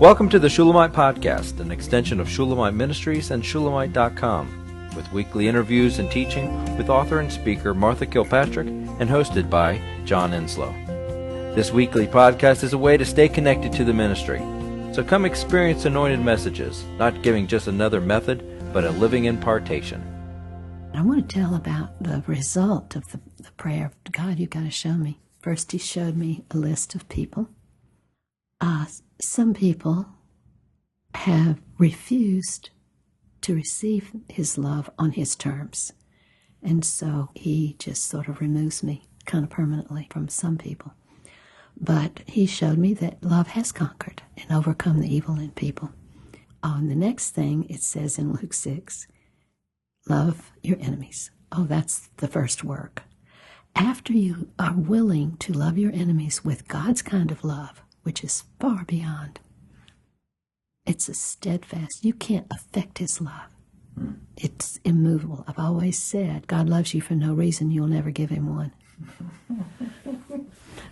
Welcome to the Shulamite Podcast, an extension of Shulamite Ministries and Shulamite.com, with weekly interviews and teaching with author and speaker Martha Kilpatrick and hosted by John Enslow. This weekly podcast is a way to stay connected to the ministry. So come experience anointed messages, not giving just another method, but a living impartation. I want to tell about the result of the prayer. God, you've got to show me. First, he showed me a list of people. Some people have refused to receive his love on his terms. And so he just sort of removes me kind of permanently from some people. But he showed me that love has conquered and overcome the evil in people. And the next thing it says in Luke 6, love your enemies. Oh, that's the first work. After you are willing to love your enemies with God's kind of love, which is far beyond, it's a steadfast, you can't affect his love. It's immovable. I've always said, God loves you for no reason, you'll never give him one.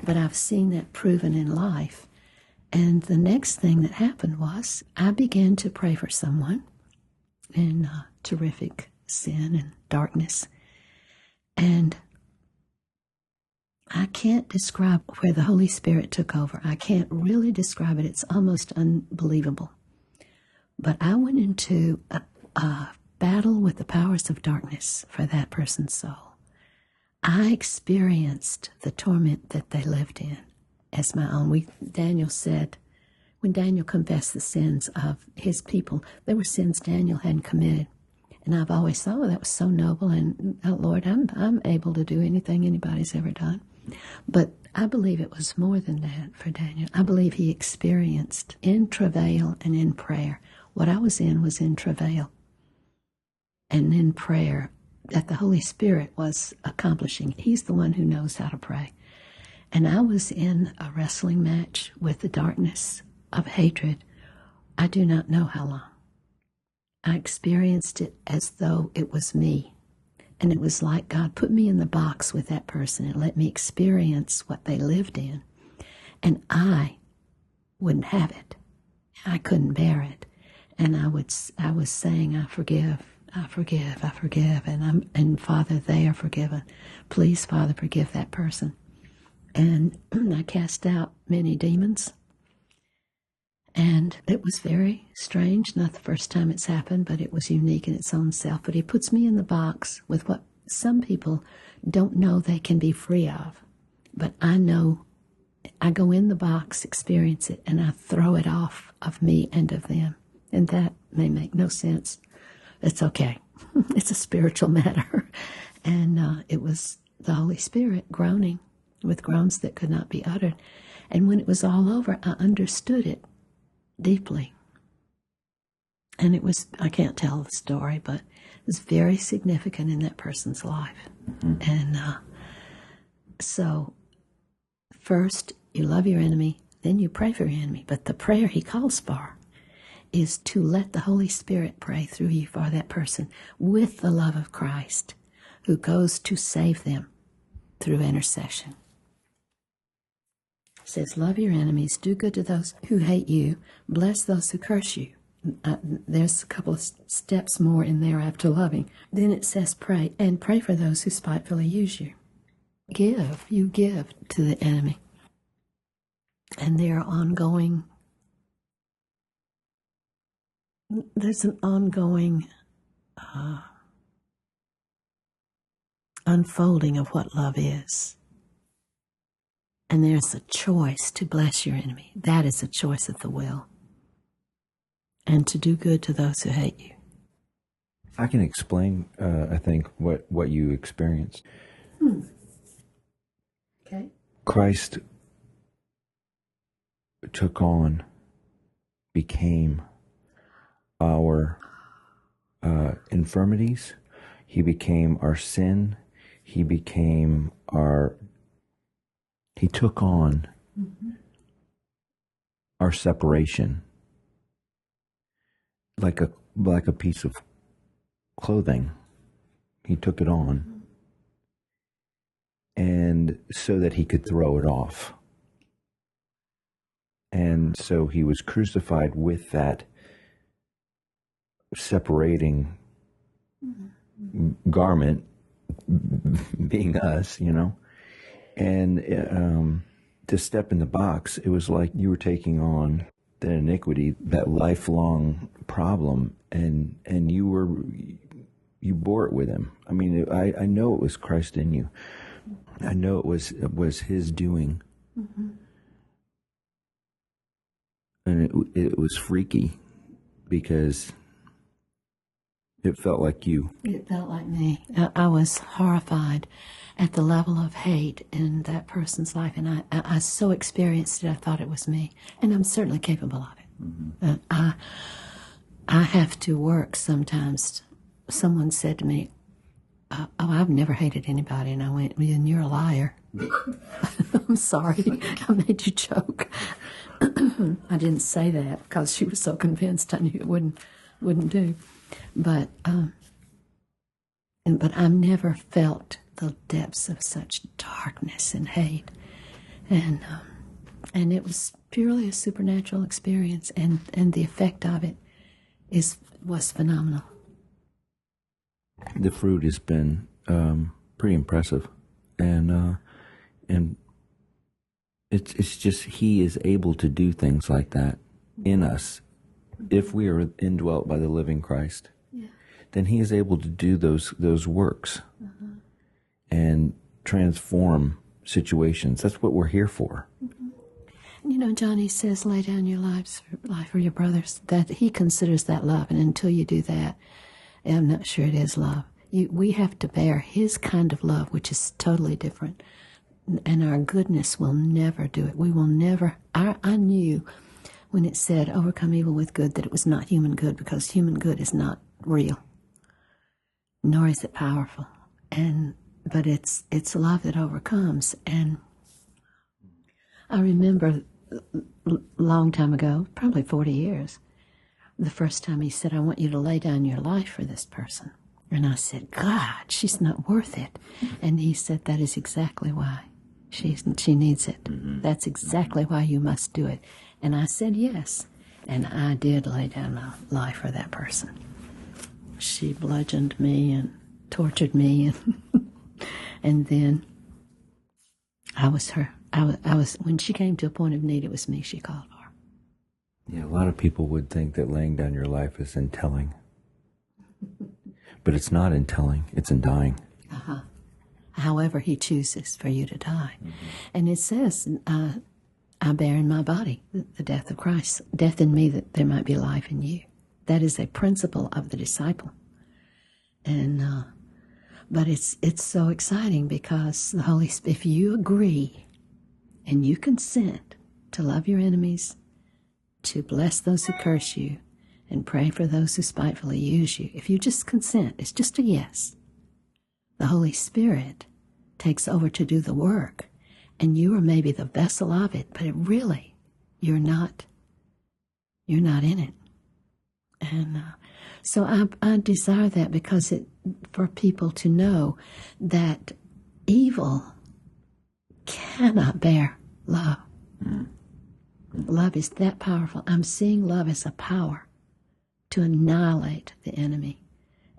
But I've seen that proven in life. And the next thing that happened was I began to pray for someone in terrific sin and darkness. And I can't describe where the Holy Spirit took over. I can't really describe it. It's almost unbelievable. But I went into a battle with the powers of darkness for that person's soul. I experienced the torment that they lived in as my own. Daniel said, when Daniel confessed the sins of his people, there were sins Daniel hadn't committed. And I've always thought, that was so noble, and Lord, I'm able to do anything anybody's ever done. But I believe it was more than that for Daniel. I believe he experienced in travail and in prayer. What I was in travail and in prayer that the Holy Spirit was accomplishing. He's the one who knows how to pray. And I was in a wrestling match with the darkness of hatred. I do not know how long. I experienced it as though it was me. And it was like God put me in the box with that person and let me experience what they lived in. And I wouldn't have it. I couldn't bear it. And I was saying, I forgive, and Father, they are forgiven. Please, Father, forgive that person. And I cast out many demons. And it was very strange, not the first time it's happened, but it was unique in its own self. But he puts me in the box with what some people don't know they can be free of. But I know, I go in the box, experience it, and I throw it off of me and of them. And that may make no sense. It's okay. It's a spiritual matter. And it was the Holy Spirit groaning with groans that could not be uttered. And when it was all over, I understood it deeply. And it was, I can't tell the story, but it was very significant in that person's life. Mm-hmm. And so first you love your enemy, then you pray for your enemy. But the prayer he calls for is to let the Holy Spirit pray through you for that person with the love of Christ, who goes to save them through intercession. It says, love your enemies, do good to those who hate you, bless those who curse you. There's a couple of steps more in there after loving. Then it says pray, and pray for those who spitefully use you. You give to the enemy. And there are ongoing, there's an ongoing unfolding of what love is. And there's a choice to bless your enemy. That is a choice of the will. And to do good to those who hate you. I can explain, I think, what you experienced. Okay. Christ took on, became our infirmities. He became our sin. He took on our separation like a piece of clothing. He took it on, and so that he could throw it off. And so he was crucified with that separating garment, being us, and to step in the box, it was like you were taking on that iniquity, that lifelong problem, and you bore it with him. I mean, I know it was Christ in you. I know it was his doing. Mm-hmm. And it was freaky because it felt like you. It felt like me. I was horrified at the level of hate in that person's life, and I so experienced it, I thought it was me. And I'm certainly capable of it. Mm-hmm. I have to work sometimes. Someone said to me, oh, I've never hated anybody. And I went, and you're a liar. I'm sorry. I made you choke. I didn't say that because she was so convinced I knew it wouldn't do. But I've never felt the depths of such darkness and hate, and it was purely a supernatural experience, and the effect of it was phenomenal. The fruit has been pretty impressive, and it's just he is able to do things like that in us. If we are indwelt by the living Christ, then he is able to do those works and transform situations. That's what we're here for. Mm-hmm. Johnny says, lay down your life for your brothers. That he considers that love, and until you do that, I'm not sure it is love. We have to bear his kind of love, which is totally different, and our goodness will never do it. We will never. I knew when it said overcome evil with good that it was not human good, because human good is not real, nor is it powerful, but it's love that overcomes. And I remember a long time ago, probably 40 years, the first time he said, I want you to lay down your life for this person. And I said, God, she's not worth it. And he said, that is exactly why. She needs it. Mm-hmm. That's exactly why you must do it. And I said yes. And I did lay down my life for that person. She bludgeoned me and tortured me. And then I was her. I was, when she came to a point of need, it was me she called for. Yeah, a lot of people would think that laying down your life is in telling. But it's not in telling, it's in dying. Uh-huh. However he chooses for you to die. Mm-hmm. And it says, I bear in my body the death of Christ, death in me that there might be life in you. That is a principle of the disciple. And but it's so exciting because the Holy Spirit, if you agree and you consent to love your enemies, to bless those who curse you, and pray for those who spitefully use you, if you just consent, it's just a yes, the Holy Spirit takes over to do the work, and you are maybe the vessel of it, but you're not in it. And so I desire that because for people to know that evil cannot bear love. Mm. Love is that powerful. I'm seeing love as a power to annihilate the enemy.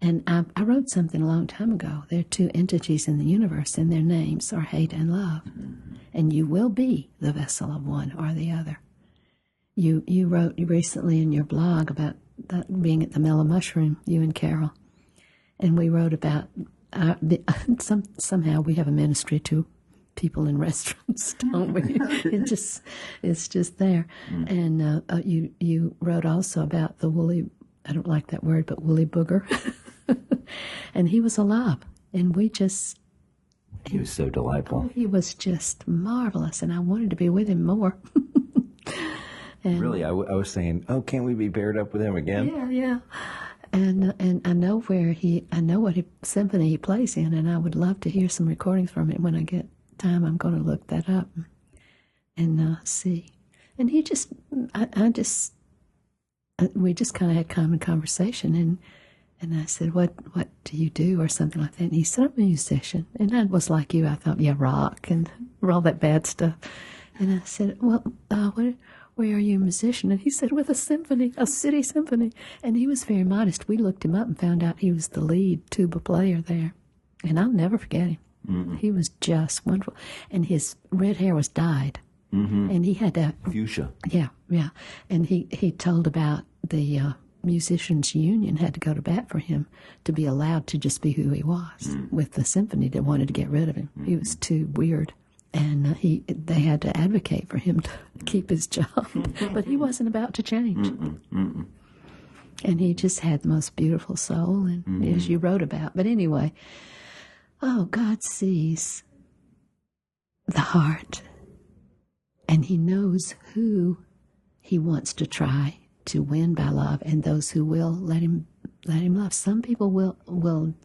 And I wrote something a long time ago. There are two entities in the universe, and their names are hate and love. Mm-hmm. And you will be the vessel of one or the other. You wrote recently in your blog about that being at the Mellow Mushroom, you and Carol. And we wrote about, somehow we have a ministry to people in restaurants, don't we? It's just there. Mm. And you wrote also about the woolly, I don't like that word, but woolly booger. And he was alive, and he was so delightful. Oh, he was just marvelous, and I wanted to be with him more. And really, I was saying, oh, can't we be paired up with him again? Yeah. And I know what symphony he plays in, and I would love to hear some recordings from it when I get time. I'm going to look that up and see. And we just kind of had common conversation, and I said, what do you do, or something like that? And he said, I'm a musician. And I was like you. I thought, yeah, rock and all that bad stuff. And I said, well, what where are you a musician? And he said, with a symphony, a city symphony. And he was very modest. We looked him up and found out he was the lead tuba player there. And I'll never forget him. Mm-hmm. He was just wonderful. And his red hair was dyed. Mm-hmm. And he had that fuchsia. Yeah. And he told about the musicians union had to go to bat for him to be allowed to just be who he was with the symphony that wanted to get rid of him. He was too weird. And they had to advocate for him to keep his job. But he wasn't about to change. And he just had the most beautiful soul, and as you wrote about. But anyway, God sees the heart. And he knows who he wants to try to win by love, and those who will let him love. Some people will.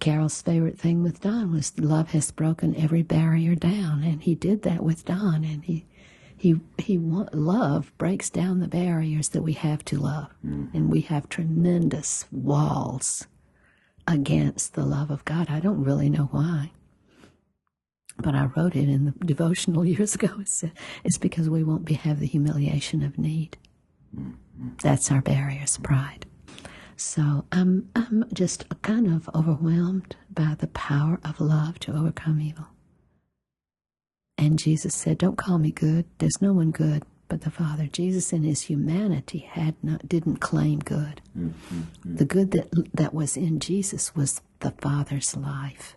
Carol's favorite thing with Don was love has broken every barrier down, and he did that with Don. And love breaks down the barriers that we have to love, and we have tremendous walls against the love of God. I don't really know why. But I wrote it in the devotional years ago. It's because we won't have the humiliation of need. That's our barriers, pride. So I'm just kind of overwhelmed by the power of love to overcome evil. And Jesus said, "Don't call me good. There's no one good but the Father." Jesus in his humanity didn't claim good. The good that was in Jesus was the Father's life.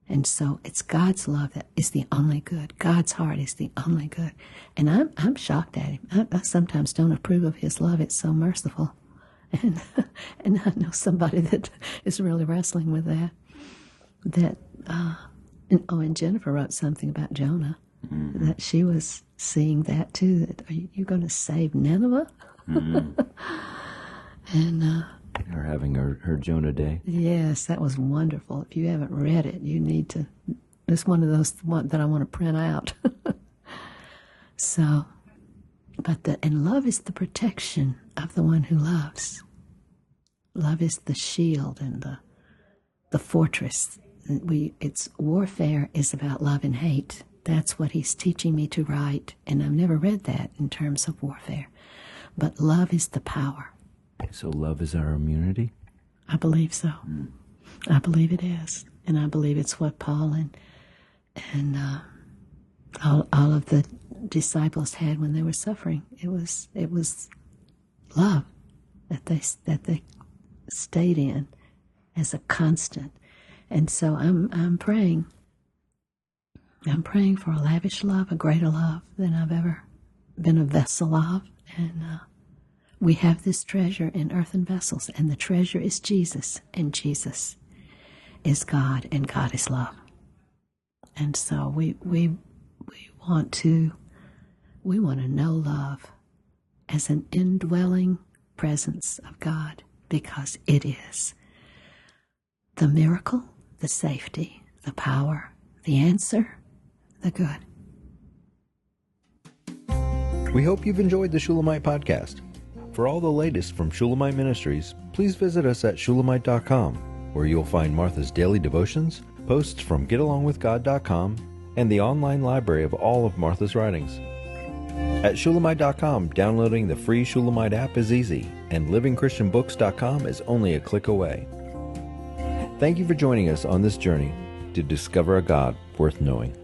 And so it's God's love that is the only good. God's heart is the only good. And I'm shocked at him. I sometimes don't approve of his love. It's so merciful. And I know somebody that is really wrestling with that. And Jennifer wrote something about Jonah, that she was seeing that too. That, are you going to save Nineveh? And her having her Jonah day. Yes, that was wonderful. If you haven't read it, you need to. It's one of those that I want to print out. So, and love is the protection of the one who loves. Love is the shield and the fortress. It's warfare is about love and hate. That's what he's teaching me to write, and I've never read that in terms of warfare. But love is the power. So love is our immunity? I believe so. I believe it is. And I believe it's what Paul and all of the disciples had when they were suffering. It was love that they stayed in as a constant. And so I'm praying. I'm praying for a lavish love, a greater love than I've ever been a vessel of. And we have this treasure in earthen vessels, and the treasure is Jesus, and Jesus is God, and God is love. And so we want to know love as an indwelling presence of God, because it is the miracle, the safety, the power, the answer, the good. We hope you've enjoyed the Shulamite podcast. For all the latest from Shulamite Ministries, please visit us at shulamite.com, where you'll find Martha's daily devotions, posts from getalongwithgod.com, and the online library of all of Martha's writings. At shulamite.com, downloading the free Shulamite app is easy, and livingchristianbooks.com is only a click away. Thank you for joining us on this journey to discover a God worth knowing.